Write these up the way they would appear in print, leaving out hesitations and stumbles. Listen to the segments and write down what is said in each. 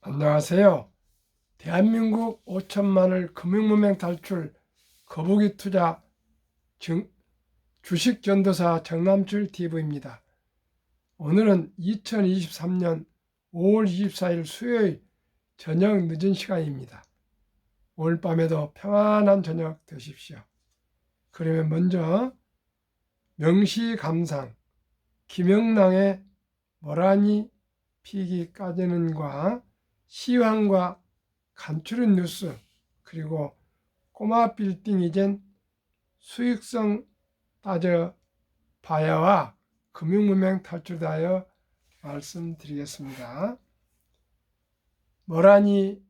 안녕하세요. 대한민국 5천만을 금융문맹 탈출 거북이 투자 주식 전도사 정남출 TV입니다. 오늘은 2023년 5월 24일 수요일 저녁 늦은 시간입니다. 오늘 밤에도 평안한 저녁 되십시오. 그러면 먼저 명시감상 김영랑의 모란이 피기까지는과 시황과 간추린 뉴스 그리고 꼬마 빌딩 이전 수익성 따져 봐야와 금융문맹 탈출하여 말씀드리겠습니다. 모란이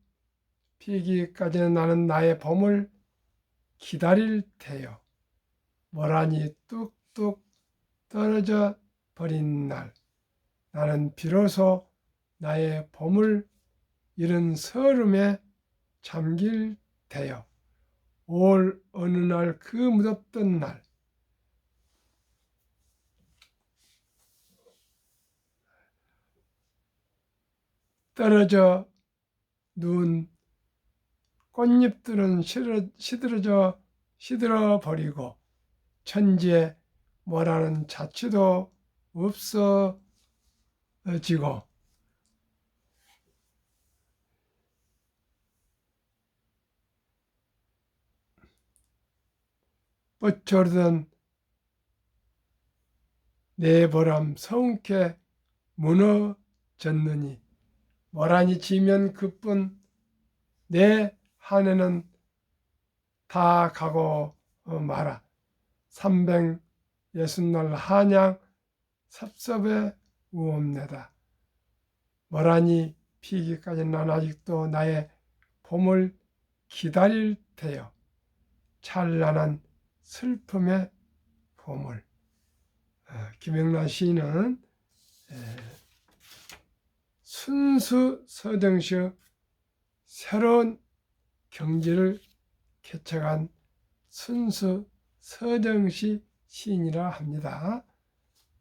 피기까지는 나는 나의 봄을 기다릴 테요. 모란이 뚝뚝 떨어져 버린 날 나는 비로소 나의 봄을 이런 서름에 잠길 테요. 올 어느 날 그 무덥던 날 떨어져 누운 꽃잎들은 시들어 버리고 천지에 뭐라는 자취도 없어지고 뻗쳐오르던 내 보람 성케 무너졌느니 모란이 지면 그뿐 내 한 해는 다 가고 마라. 360날 한양 섭섭해 우옵내다. 모란이 피기까지 난 아직도 나의 봄을 기다릴 테요. 찬란한 슬픔의 봄을. 김영란 시인은 순수 서정시의 새로운 경지를 개척한 순수 서정시 시인이라 합니다.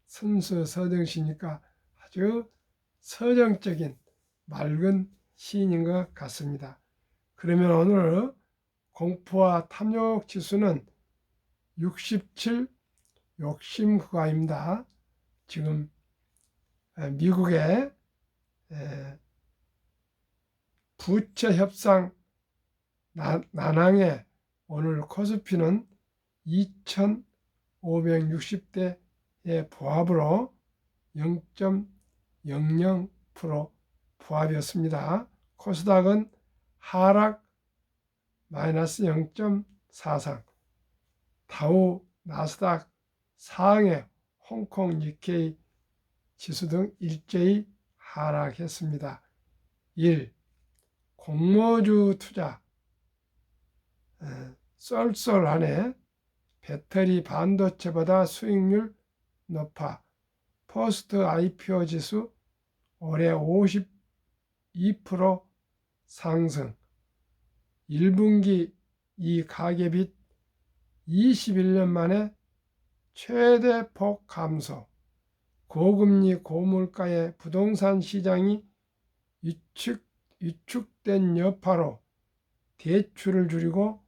순수 서정시니까 아주 서정적인 맑은 시인인 것 같습니다. 그러면 오늘 공포와 탐욕 지수는 67 욕심 구가입니다. 지금 미국의 부채 협상 난항에 오늘 코스피는 2560대의 부합으로 0.00% 부합이었습니다. 코스닥은 하락 마이너스 0.43, 다우 나스닥 상해 홍콩 니케이 지수 등 일제히 하락했습니다. 1. 공모주 투자 쏠쏠하네. 배터리 반도체보다 수익률 높아. 포스트 IPO 지수 올해 52% 상승. 1분기 이 가계빚 21년 만에 최대폭 감소. 고금리 고물가의 부동산 시장이 위축된 여파로 대출을 줄이고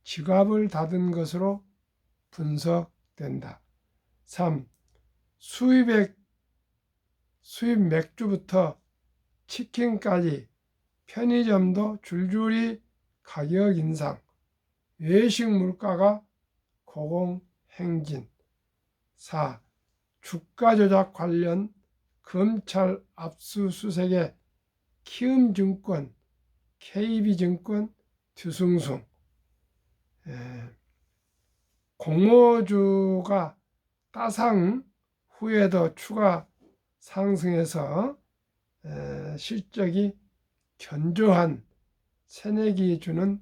지갑을 닫은 것으로 분석된다. 3. 수입 맥주부터 치킨까지 편의점도 줄줄이 가격 인상, 외식 물가가 고공행진. 4. 주가 조작 관련 검찰 압수수색에 키움증권, KB증권 뒤숭숭. 공모주가 따상 후에도 추가 상승해서 실적이 견조한 새내기주는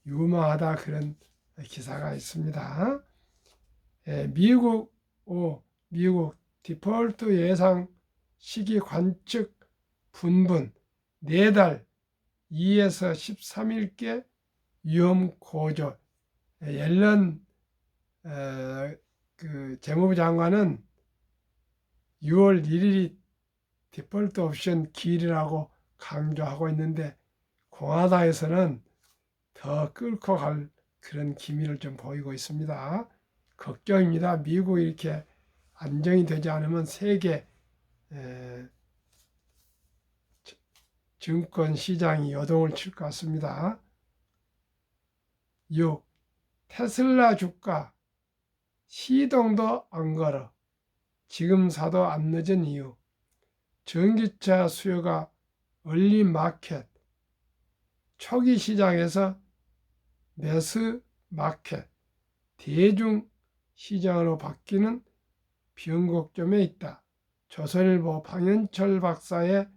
유망하다, 그런 기사가 있습니다. 미국 디폴트 예상 시기 관측 분분 4달 2에서 13일께 위험 고조. 옐런 재무부 장관은 6월 1일이 디폴트 옵션 기일이라고 강조하고 있는데 공화당에서는 더 끌고 갈 그런 기미를 좀 보이고 있습니다. 걱정입니다. 미국이 이렇게 안정이 되지 않으면 세계 증권 시장이 요동을 칠 것 같습니다. 6. 테슬라 주가 시동도 안 걸어 지금 사도 안 늦은 이유. 전기차 수요가 얼리 마켓, 초기 시장에서 매스 마켓, 대중 시장으로 바뀌는 변곡점에 있다. 조선일보 방현철 박사의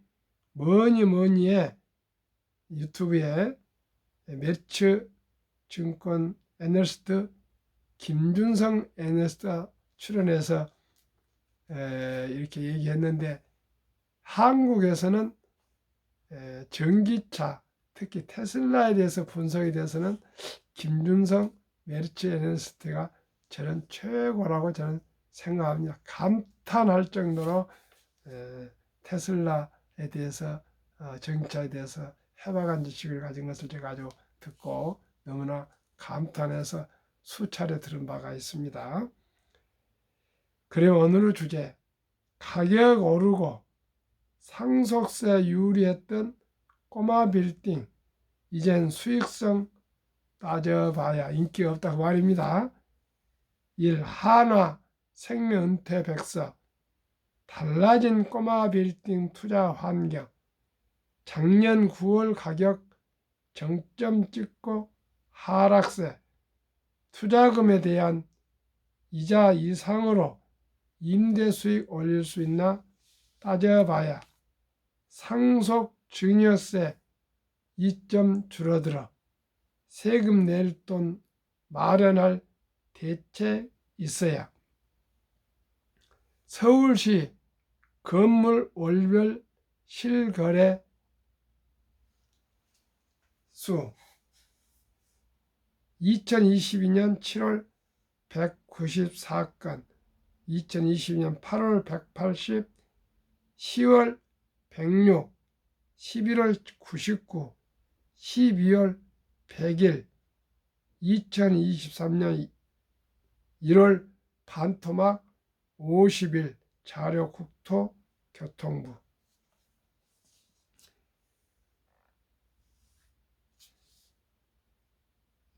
뭐니뭐니에 유튜브에 매츠 증권 애널리스트 김준성 애널리스트가 출연해서 이렇게 얘기했는데 한국에서는 전기차 특히 테슬라에 대해서 분석에 대해서는 김준성 메르츠 애널리스트가 저는 최고라고 저는 생각합니다. 감탄할 정도로 테슬라에 대해서 전기차에 대해서 해박한 지식을 가진 것을 제가 아주 듣고 너무나 감탄해서 수차례 들은 바가 있습니다. 그리고 오늘의 주제, 가격 오르고 상속세 유리했던 꼬마 빌딩 이젠 수익성 따져봐야 인기 없다고 말입니다. 1. 한화 생명은퇴 백서 달라진 꼬마 빌딩 투자 환경. 작년 9월 가격 정점 찍고 하락세, 투자금에 대한 이자 이상으로 임대 수익 올릴 수 있나 따져봐야 상속 증여세 2점 줄어들어 세금 낼 돈 마련할 대책 있어야. 서울시 건물 월별 실거래 수 2022년 7월 194건, 2022년 8월 180, 10월 106, 11월 99, 12월 100일, 2023년 1월 반토막 50일 자료 국토교통부.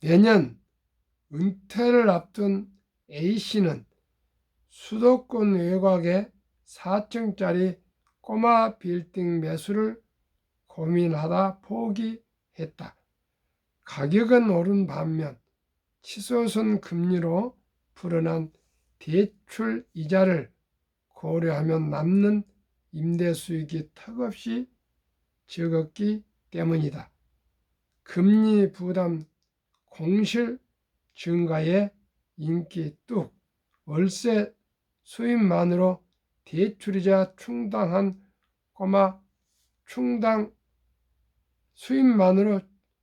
내년 은퇴를 앞둔 A씨는 수도권 외곽에 4층짜리 꼬마 빌딩 매수를 고민하다 포기했다. 가격은 오른 반면 치솟은 금리로 불어난 대출 이자를 고려하면 남는 임대 수익이 턱없이 적었기 때문이다. 금리 부담 공실 증가에 인기 뚝, 월세 수입만으로 대출이자 충당한 꼬마 수입만으로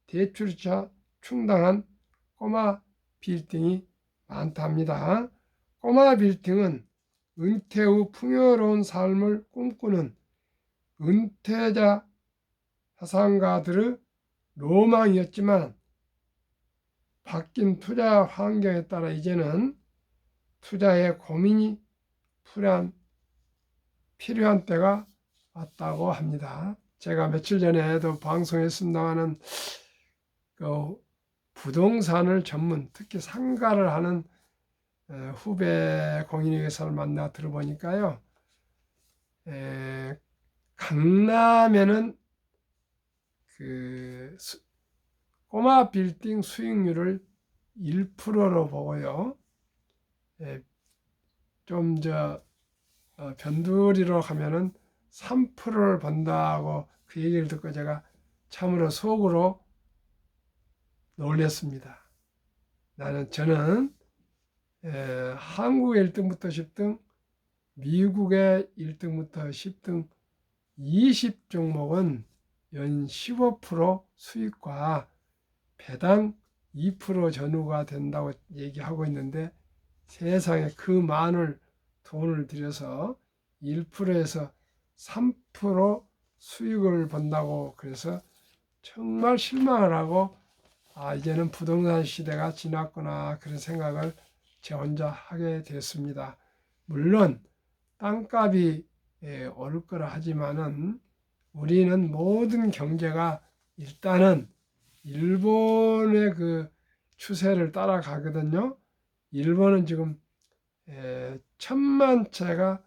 대출이자 충당한 꼬마 빌딩이 많답니다. 꼬마 빌딩은 은퇴 후 풍요로운 삶을 꿈꾸는 은퇴자 자산가들의 로망이었지만 바뀐 투자 환경에 따라 이제는 투자에 고민이 필요한 때가 왔다고 합니다. 제가 며칠 전에도 방송했습니다마는 부동산을 특히 상가를 하는 후배 공인회계사를 만나 들어보니까요, 강남에는 꼬마 빌딩 수익률을 1%로 보고요, 좀 변두리로 가면은 3%를 번다고 그 얘기를 듣고 제가 참으로 속으로 놀랐습니다. 저는 한국의 1등부터 10등, 미국의 1등부터 10등 20 종목은 연 15% 수익과 배당 2% 전후가 된다고 얘기하고 있는데, 세상에 그 많은 돈을 들여서 1%에서 3% 수익을 본다고 그래서 정말 실망을 하고 이제는 부동산 시대가 지났구나 그런 생각을 제 혼자 하게 됐습니다. 물론 땅값이 오를 거라 하지만은 우리는 모든 경제가 일단은 일본의 그 추세를 따라가거든요. 일본은 지금 1,000만 채가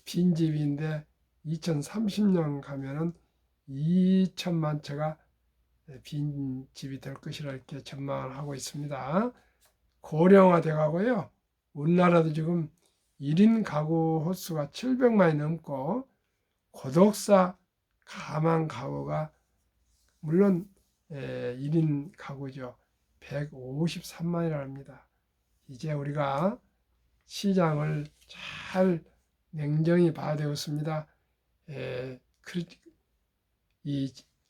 빈집인데 2030년 가면은 2천만 채가 빈집이 될 것이라 이렇게 전망을 하고 있습니다. 고령화돼 가고요. 우리나라도 지금 1인 가구 호수가 700만이 넘고 고독사 가망 가구가 물론 1인 가구죠. 153만이라 합니다. 이제 우리가 시장을 잘 냉정히 봐야 되었습니다.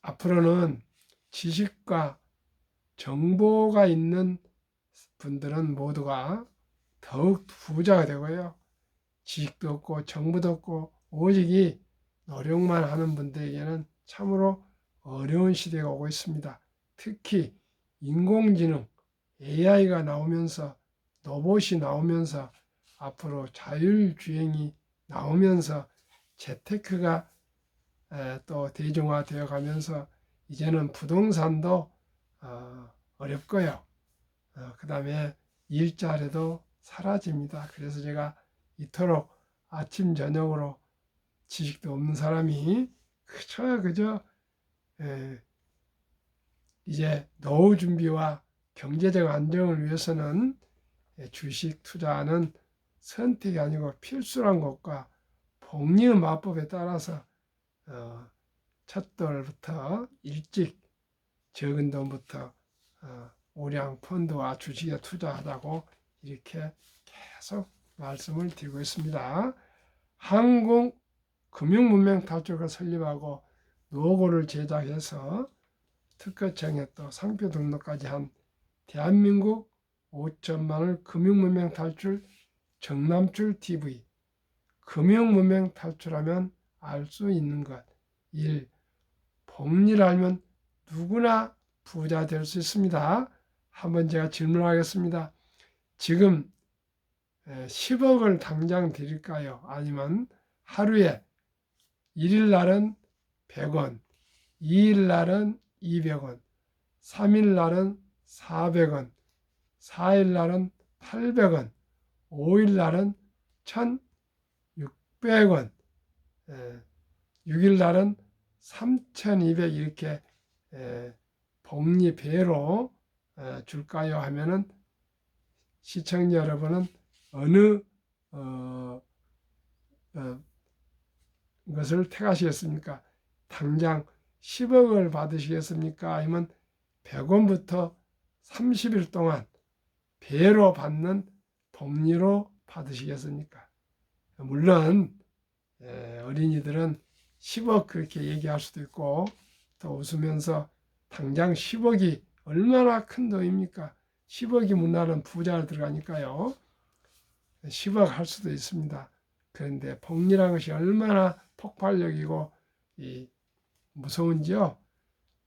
앞으로는 지식과 정보가 있는 분들은 모두가 더욱 부자가 되고요. 지식도 없고 정보도 없고 오직 노력만 하는 분들에게는 참으로 어려운 시대가 오고 있습니다. 특히 인공지능 AI가 나오면서 로봇이 나오면서 앞으로 자율주행이 나오면서 재테크가 또 대중화되어 가면서 이제는 부동산도 어렵고요. 그 다음에 일자리도 사라집니다. 그래서 제가 이토록 아침 저녁으로 지식도 없는 사람이 그저 이제 노후 준비와 경제적 안정을 위해서는 주식 투자는 선택이 아니고 필수란 것과 복리의 마법에 따라서 첫돌부터 일찍 적은 돈부터 우량 펀드와 주식에 투자하자고 이렇게 계속 말씀을 드리고 있습니다. 한국 금융문명 탈출가 설립하고 노고를 제작해서 특허청에 또 상표 등록까지 한 대한민국 5천만을 금융문명 탈출 정남출 TV. 금융문명 탈출하면 알 수 있는 것. 1. 복리를 알면 누구나 부자 될 수 있습니다. 한번 제가 질문하겠습니다. 지금 10억을 당장 드릴까요? 아니면 하루에 1일 날은 100원, 2일 날은 200원, 3일 날은 400원, 4일 날은 800원, 5일 날은 1,600원, 6일 날은 3,200 이렇게 복리배로 줄까요? 하면은 시청자 여러분은 어느 것을 택하시겠습니까? 당장 10억을 받으시겠습니까? 아니면 100원부터 30일 동안 배로 받는 복리로 받으시겠습니까? 물론 어린이들은 10억 그렇게 얘기할 수도 있고 또 웃으면서 당장 10억이 얼마나 큰 돈입니까? 10억이 문화는 부자로 들어가니까요. 10억 할 수도 있습니다. 그런데 복리라는 것이 얼마나 폭발력이고 무서운지요.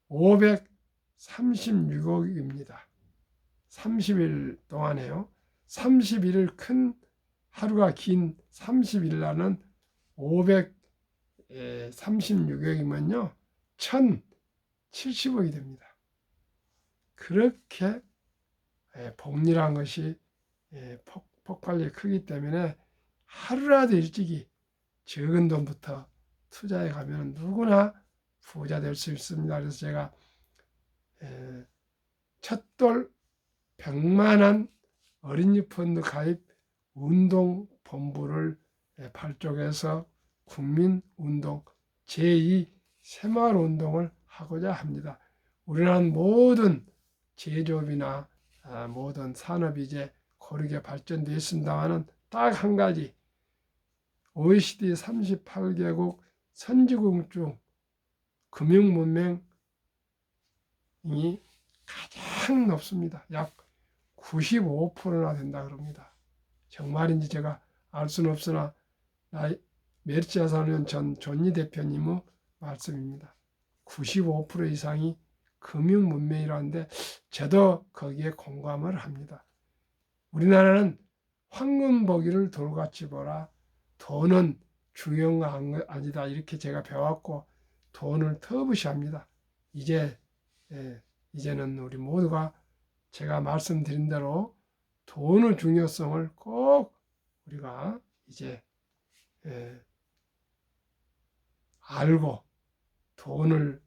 536억입니다. 30일 동안에요. 30일을 큰 하루가 긴 30일 날은 536억이면요. 1,070억이 됩니다. 그렇게 복리란 것이 폭발력이 크기 때문에 하루라도 일찍이 적은 돈부터 투자해 가면 누구나 부자 될 수 있습니다. 그래서 제가 첫돌 100만원 어린이 펀드 가입 운동본부를 발족해서 국민운동 제2 새마을운동을 하고자 합니다. 우리나라는 모든 제조업이나 모든 산업이 이제 고르게 발전되어 있습니다만 딱 한 가지 OECD 38개국 선진국 중 금융문명이 가장 높습니다. 약 95%나 된다 그럽니다. 정말인지 제가 알 수는 없으나 메리츠자산운용 전 존니 대표님의 말씀입니다. 95% 이상이 금융 문명이라는데 저도 거기에 공감을 합니다. 우리나라는 황금 보기를 돌같이 보라. 돈은 중요한 거 아니다. 이렇게 제가 배웠고 돈을 터부시합니다. 이제는 우리 모두가 제가 말씀드린 대로 돈의 중요성을 꼭 우리가 이제 알고 돈을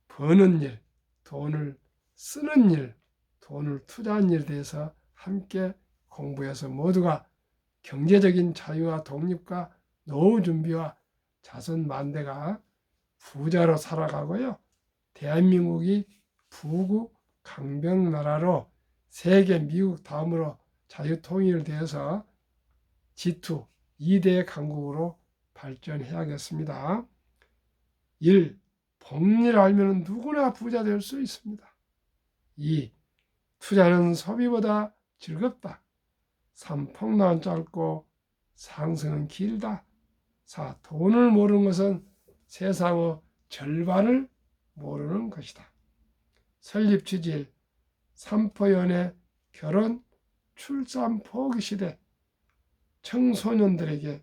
버는 일, 돈을 쓰는 일, 돈을 투자하는 일에 대해서 함께 공부해서 모두가 경제적인 자유와 독립과 노후 준비와 자손 만대가 부자로 살아가고요. 대한민국이 부국 강병 나라로 세계 미국 다음으로 자유통일을 되어서 G2 2대 강국으로 발전해야겠습니다. 1. 복리를 알면 누구나 부자 될 수 있습니다. 2. 투자는 소비보다 즐겁다. 3. 폭락은 짧고 상승은 길다. 4. 돈을 모르는 것은 세상의 절반을 모르는 것이다. 설립 취지 3포연애 결혼 출산 포기 시대 청소년들에게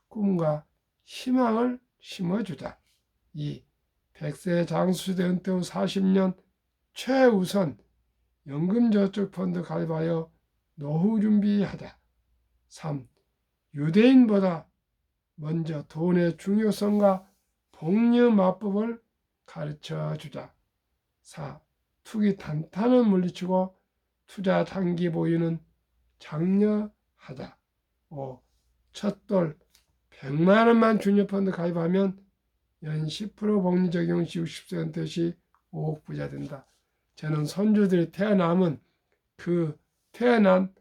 꿈과 희망을 심어주자. 2. 100세 장수시대 은퇴 후 40년 최우선 연금저축펀드 가입하여 노후 준비하자. 3. 유대인보다 먼저 돈의 중요성과 복리 마법을 가르쳐주자. 4. 투기 단타는 물리치고 투자 단기 보유는 장려하자. 5. 첫돌 100만 원만 주니어펀드 가입하면 연 10% 복리 적용 시 60세 은퇴 시 5억 부자 된다. 저는 손주들이 태어나면 그 태어난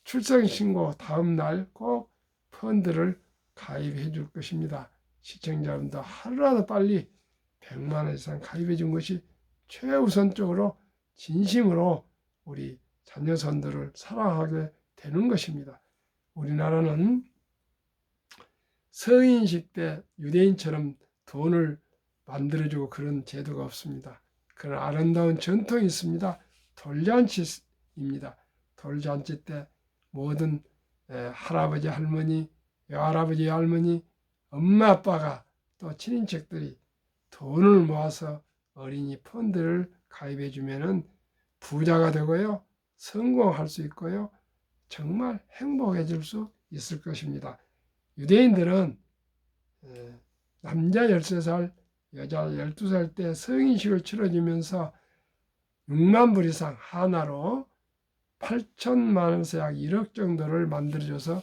출생신고 다음 날 꼭 펀드를 가입해 줄 것입니다. 시청자분도 하루라도 빨리 100만 원 이상 가입해 준 것이 최우선적으로 진심으로 우리 자녀손들을 사랑하게 되는 것입니다. 우리나라는 성인식 때 유대인처럼 돈을 만들어주고 그런 제도가 없습니다. 그런 아름다운 전통이 있습니다. 돌잔치입니다. 돌잔치 때 모든 할아버지, 할머니, 외할아버지, 할머니, 엄마, 아빠가 또 친인척들이 돈을 모아서 어린이 펀드를 가입해 주면은 부자가 되고요. 성공할 수 있고요. 정말 행복해질 수 있을 것입니다. 유대인들은 남자 13살, 여자 12살 때 성인식을 치러주면서 6만 불 이상 하나로 8천만 원에서 약 1억 정도를 만들어줘서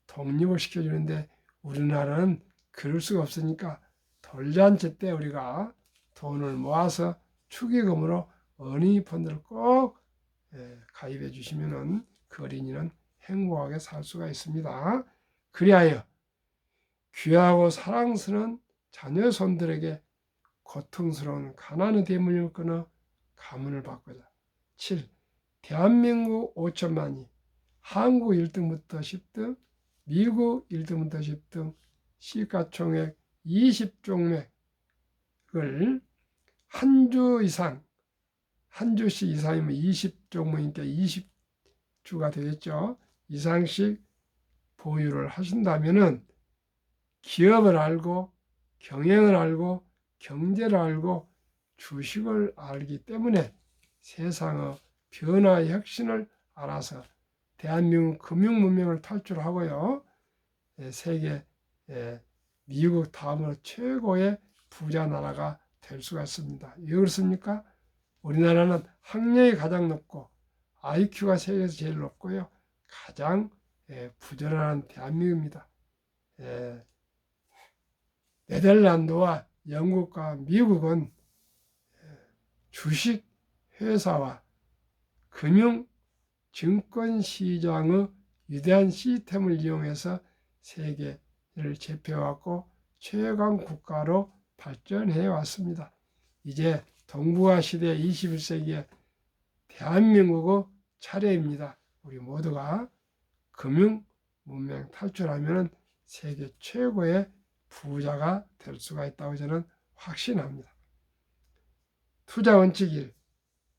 독립을 시켜주는데 우리나라는 그럴 수가 없으니까 돌잔치 때 우리가 돈을 모아서 축의금으로 어린이 펀드를 꼭 가입해 주시면 그 어린이는 행복하게 살 수가 있습니다. 그리하여 귀하고 사랑스러운 자녀손들에게 고통스러운 가난의 대문을 끊어 가문을 바꾸자. 7. 대한민국 5천만이 한국 1등부터 10등, 미국 1등부터 10등 시가총액 20종맥을 한 주 이상, 한 주씩 이상이면 20종목이니까 20주가 되겠죠. 이상씩 보유를 하신다면은 기업을 알고 경영을 알고 경제를 알고 주식을 알기 때문에 세상의 변화의 혁신을 알아서 대한민국 금융 문명을 탈출하고요. 세계 미국 다음으로 최고의 부자 나라가 될 수가 있습니다. 왜 그렇습니까? 우리나라는 학력이 가장 높고 IQ가 세계에서 제일 높고요. 가장 부지런한 대한민국입니다. 네덜란드와 영국과 미국은 주식 회사와 금융 증권 시장의 위대한 시스템을 이용해서 세계를 제패해왔고 최강 국가로 발전해 왔습니다. 이제 동북아 시대 21세기의 대한민국의 차례입니다. 우리 모두가 금융 문명 탈출하면 세계 최고의 부자가 될 수가 있다고 저는 확신합니다. 투자 원칙 1.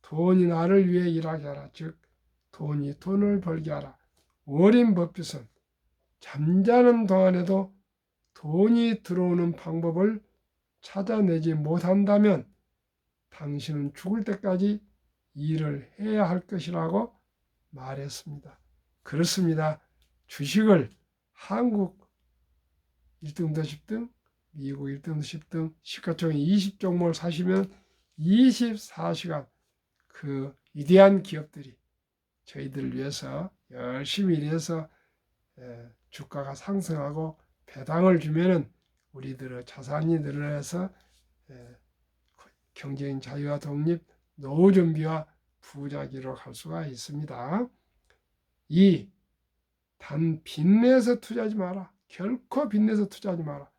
돈이 나를 위해 일하게 하라. 즉 돈이 돈을 벌게 하라. 워렌 버핏은 잠자는 동안에도 돈이 들어오는 방법을 찾아내지 못한다면 당신은 죽을 때까지 일을 해야 할 것이라고 말했습니다. 그렇습니다. 주식을 한국 1등부터 10등, 미국 1등부터 10등, 시가총액 20종목을 사시면 24시간 그 위대한 기업들이 저희들을 위해서 열심히 일해서 주가가 상승하고 배당을 주면은 우리들의 자산이 늘어나서 경제인 자유와 독립, 노후 준비와 부자기로 갈 수가 있습니다. 2. 단 빚내서 투자하지 마라. 결코 빚내서 투자하지 마라.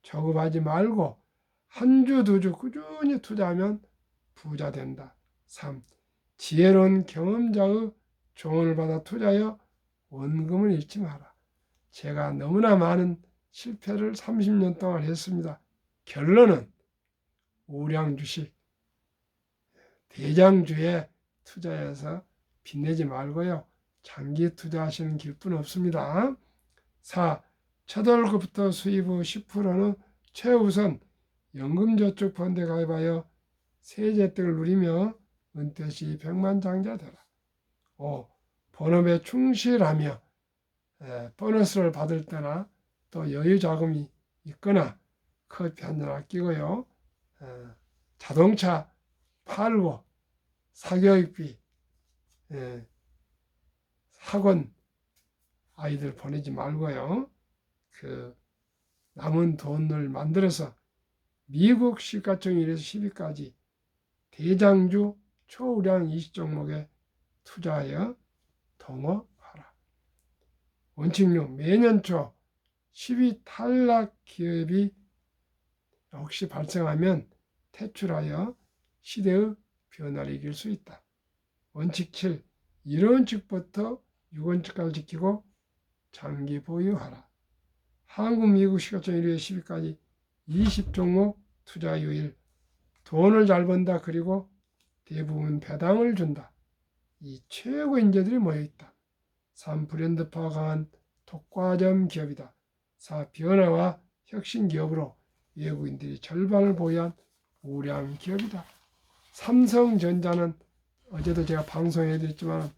저급하지 말고 한 주, 두 주 꾸준히 투자하면 부자 된다. 3. 지혜로운 경험자의 조언을 받아 투자하여 원금을 잃지 마라. 제가 너무나 많은 실패를 30년 동안 했습니다. 결론은 우량 주식, 대장주에 투자해서 빚내지 말고요. 장기 투자하시는 길뿐 없습니다. 4. 첫 월급부터 수입 후 10%는 최우선 연금저축펀드에 가입하여 세제 혜택을 누리며 은퇴 시 백만장자 되라. 5. 본업에 충실하며 보너스를 받을 때나 또 여유 자금이 있거나 커피 한잔 아끼고요. 자동차 팔고 사교육비, 학원 아이들 보내지 말고요. 그 남은 돈을 만들어서 미국 시가총액 1에서 10위까지 대장주 초우량 20종목에 투자하여 동업하라. 원칙 6. 매년 초 10위 탈락 기업이 혹시 발생하면 퇴출하여 시대의 변화를 이길 수 있다. 원칙 7. 1원칙부터 6원칙까지 지키고 장기 보유하라. 한국, 미국 시가총액 1위에서 10위까지 20종목 투자율. 돈을 잘 번다. 그리고 대부분 배당을 준다. 이 최고 인재들이 모여있다. 3. 브랜드파가 강한 독과점 기업이다. 4. 변화와 혁신 기업으로 외국인들이 절반을 보유한 우량 기업이다. 삼성전자는 어제도 제가 방송해드렸지만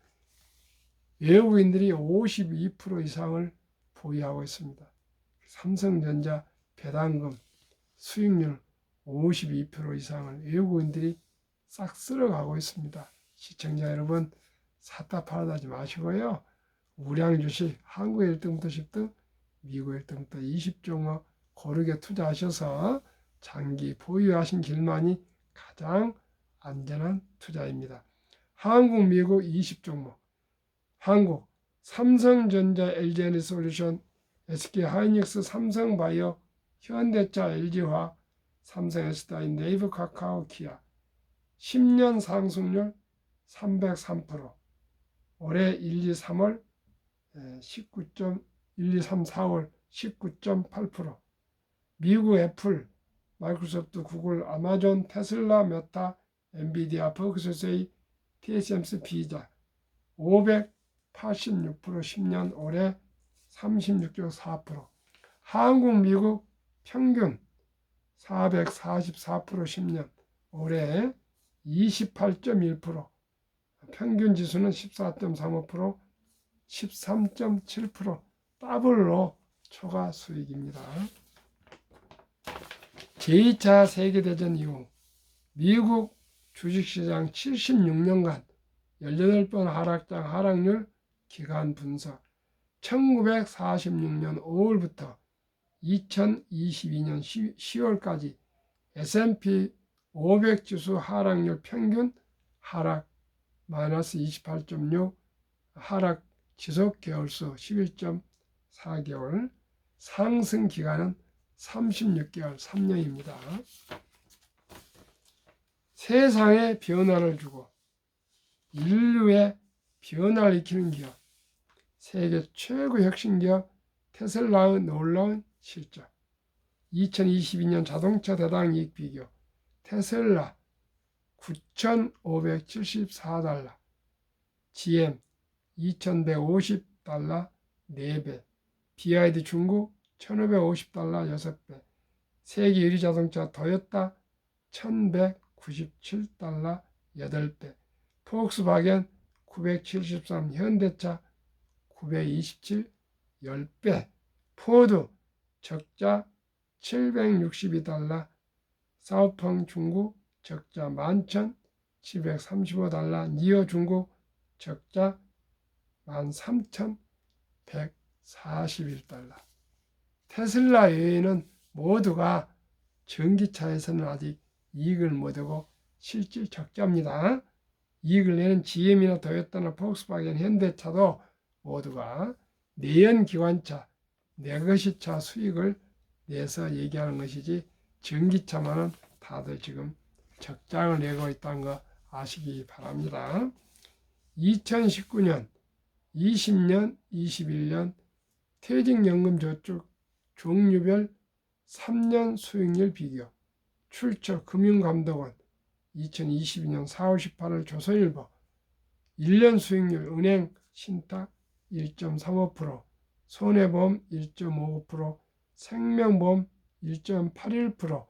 외국인들이 52% 이상을 보유하고 있습니다. 삼성전자 배당금 수익률 52% 이상을 외국인들이 싹 쓸어가고 있습니다. 시청자 여러분, 샀다 팔다 하지 마시고요. 우량 주식 한국 1등부터 10등, 미국 1등부터 20종목 고르게 투자하셔서 장기 보유하신 길만이 가장 안전한 투자입니다. 한국, 미국 20종목. 한국 삼성전자, LG에너지솔루션, SK하이닉스, 삼성바이오, 현대차, LG화학, 삼성에스다인, 네이버카카오, 기아. 10년 상승률 303%. 올해 1, 2, 3월 1, 2, 3, 4월 19.8%. 미국 애플, 마이크로소프트, 구글, 아마존, 테슬라, 메타, 엔비디아, 버크셔세이, TSMC, 비자 586% 10년, 올해 36.4%. 한국, 미국 평균 444% 10년, 올해 28.1%. 평균 지수는 14.35%, 13.7%. 더블로 초과 수익입니다. 제2차 세계대전 이후 미국 주식시장 76년간 18번 하락장 하락률 기간 분석. 1946년 5월부터 2022년 10월까지 S&P 500 지수 하락률 평균 하락 마이너스 28.6, 하락 지속 개월수 11.4개월, 상승 기간은 36개월, 3년입니다. 세상에 변화를 주고 인류의 변화를 일으키는 기업, 세계 최고 혁신 기업 테슬라의 놀라운 실적. 2022년 자동차 대당 이익 비교. 테슬라 9,574달러, GM 2,150달러 4배, BYD 중국 1,550달러 6배, 세계 1위 자동차 토요타 1,197달러 8배, 폭스바겐 973, 현대차 927 10배, 포드 적자 762달러, 사오펑 중국 적자 11,735달러, 니어 중국 적자 13,141달러. 테슬라 외에는 모두가 전기차에서는 아직 이익을 못하고 실질 적자입니다. 이익을 내는 GM이나 토요타나 폭스바겐, 현대차도 모두가 내연기관차, 내거시차 수익을 내서 얘기하는 것이지 전기차만은 다들 지금 적장을 내고 있다는 거 아시기 바랍니다. 2019년, 20년, 21년 퇴직연금저축 종류별 3년 수익률 비교. 출처 금융감독원 2022년 4월 18일 조선일보. 1년 수익률 은행 신탁 1.35%, 손해보험 1.55%, 생명보험 1.81%,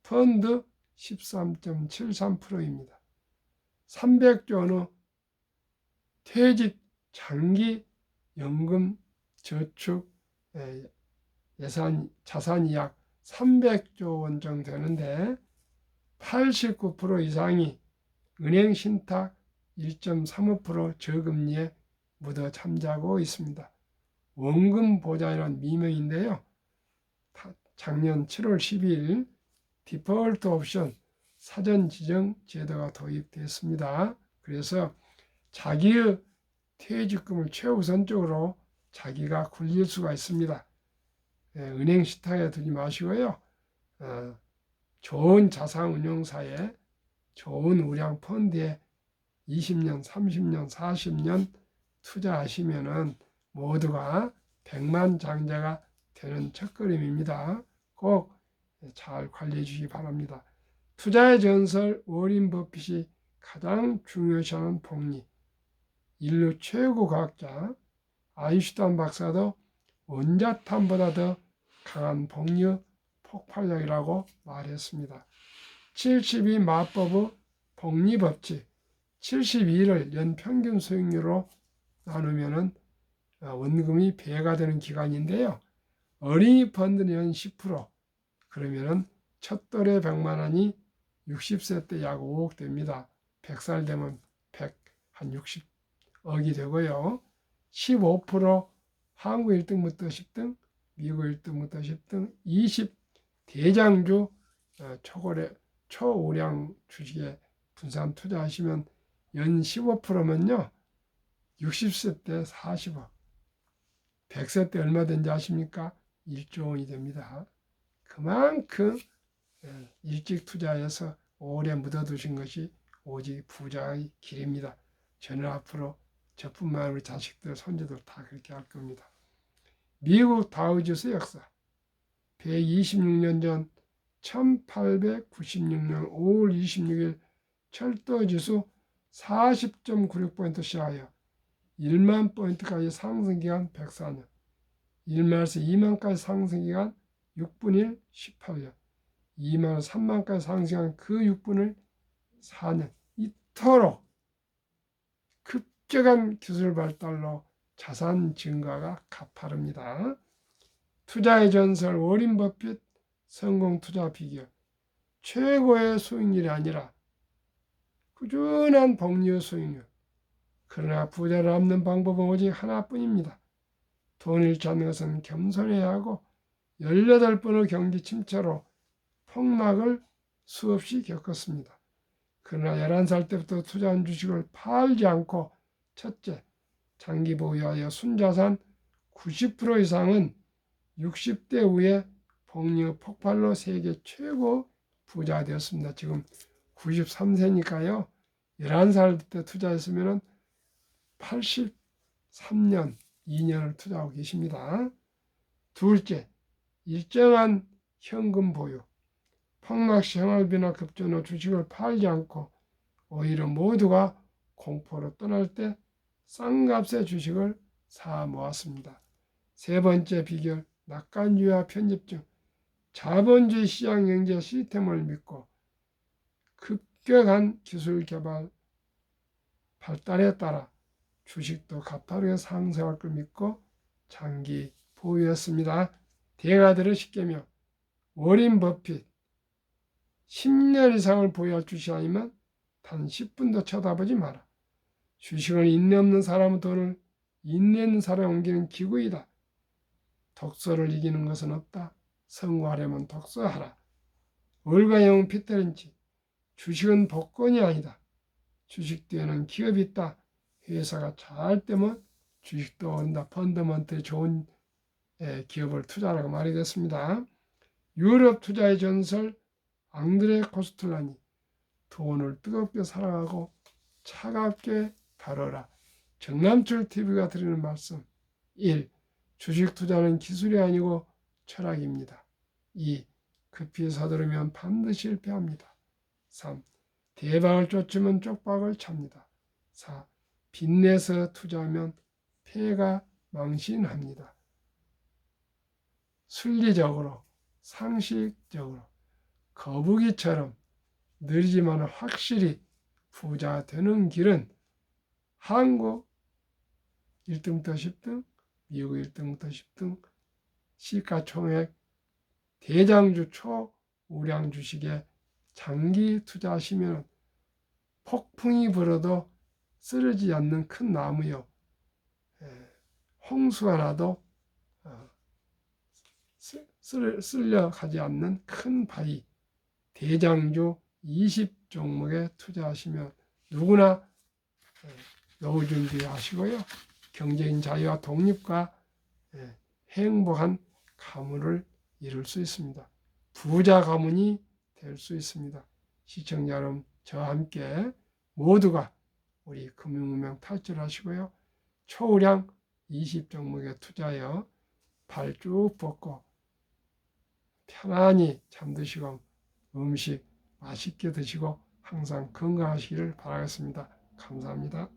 펀드 13.73%입니다. 300조 원 퇴직 장기 연금 저축 예산 자산이 약 300조 원 정도 되는데 89% 이상이 은행 신탁 1.35% 저금리에 묻어 잠자고 있습니다. 원금 보장이라는 미명인데요. 작년 7월 12일 디폴트 옵션 사전 지정 제도가 도입됐습니다. 그래서 자기의 퇴직금을 최우선적으로 자기가 굴릴 수가 있습니다. 은행 신탁에 두지 마시고요. 좋은 자산운용사에 좋은 우량 펀드에 20년, 30년, 40년 투자하시면은 모두가 백만장자가 되는 첫걸음입니다. 꼭 잘 관리해 주시기 바랍니다. 투자의 전설 워린 버핏이 가장 중요시하는 복리. 인류 최고 과학자 아인슈타인 박사도 원자탄보다 더 강한 복리의 폭발력이라고 말했습니다. 72 마법의 복리 법칙. 72를 연평균 수익률로 나누면 원금이 배가 되는 기간인데요. 어린이 펀드는 연 10%, 그러면 첫 돌에 100만 원이 60세 때 약 5억 됩니다. 100살 되면 100, 한 60억이 되고요. 15% 한국 1등부터 10등, 미국 1등부터 10등, 20 대장주 초우량 주식에 분산 투자하시면 연 15%면요. 60세 때 40억, 100세 때 얼마 된지 아십니까? 1조 원이 됩니다. 그만큼 일찍 투자해서 오래 묻어두신 것이 오직 부자의 길입니다. 저는 앞으로 저뿐만 우리 자식들, 손주들 다 그렇게 할 겁니다. 미국 다우지수 역사. 126년 전 1896년 5월 26일 철도지수 40.96포인트 시하여 1만 포인트까지 상승기간 104년, 1만에서 2만까지 상승기간 6분 1, 18년, 2만에서 3만까지 상승한 그 6분을 4년, 이토록 급격한 기술 발달로 자산 증가가 가파릅니다. 투자의 전설 워린 버핏 성공 투자 비결. 최고의 수익률이 아니라 꾸준한 복리의 수익률. 그러나 부자를 얻는 방법은 오직 하나뿐입니다. 돈을 잃지 않는 것은 겸손해야 하고 18번의 경기 침체로 폭락을 수없이 겪었습니다. 그러나 11살 때부터 투자한 주식을 팔지 않고 첫째, 장기 보유하여 순자산 90% 이상은 60대 후에 복리의 폭발로 세계 최고 부자가 되었습니다. 지금 93세니까요. 11살 때83년 2년을 투자하고 계십니다. 둘째, 일정한 현금 보유. 폭락시 생활비나 급전 후 주식을 팔지 않고 오히려 모두가 공포로 떠날 때 싼 값의 주식을 사 모았습니다. 세 번째 비결, 낙관주의와 편집증. 자본주의 시장 경제 시스템을 믿고 급격한 기술 개발 발달에 따라 주식도 가파르게 상승할 걸 믿고 장기 보유했습니다. 대가들을 쉽게며 워린 버핏 10년 이상을 보유할 주식 아니면 단 10분도 쳐다보지 마라. 주식을 인내 없는 사람은 돈을 인내 있는 사람에 옮기는 기구이다. 독서를 이기는 것은 없다. 성공하려면 독서하라. 월가 영웅 피터린치. 주식은 복권이 아니다. 주식 뒤에는 기업이 있다. 회사가 잘 되면 주식도 오른다. 펀더먼트 좋은 기업을 투자하라고 말이 됐습니다. 유럽 투자의 전설 앙드레 코스툴라니. 돈을 뜨겁게 사랑하고 차갑게 다뤄라. 정남철 TV가 드리는 말씀. 1. 주식 투자는 기술이 아니고 철학입니다. 2. 급히 서두르면 반드시 실패합니다. 3. 대박을 쫓으면 쪽박을 찹니다. 4. 빚내서 투자하면 폐가 망신합니다. 순리적으로, 상식적으로, 거북이처럼 느리지만 확실히 부자 되는 길은 한국 1등부터 10등, 미국 1등부터 10등, 시가총액 대장주 초우량 주식에 장기 투자하시면 폭풍이 불어도 쓰러지지 않는 큰 나무요. 홍수가 나도 쓸려가지 않는 큰 바위. 대장주 20종목에 투자하시면 누구나 노후 준비하시고요. 경제인 자유와 독립과 행복한 가문을 이룰 수 있습니다. 부자 가문이 될 수 있습니다. 시청자 여러분, 저와 함께 모두가 우리 금융문명 탈출하시고요. 초우량 20종목에 투자하여 발 쭉 뻗고 편안히 잠드시고 음식 맛있게 드시고 항상 건강하시기를 바라겠습니다. 감사합니다.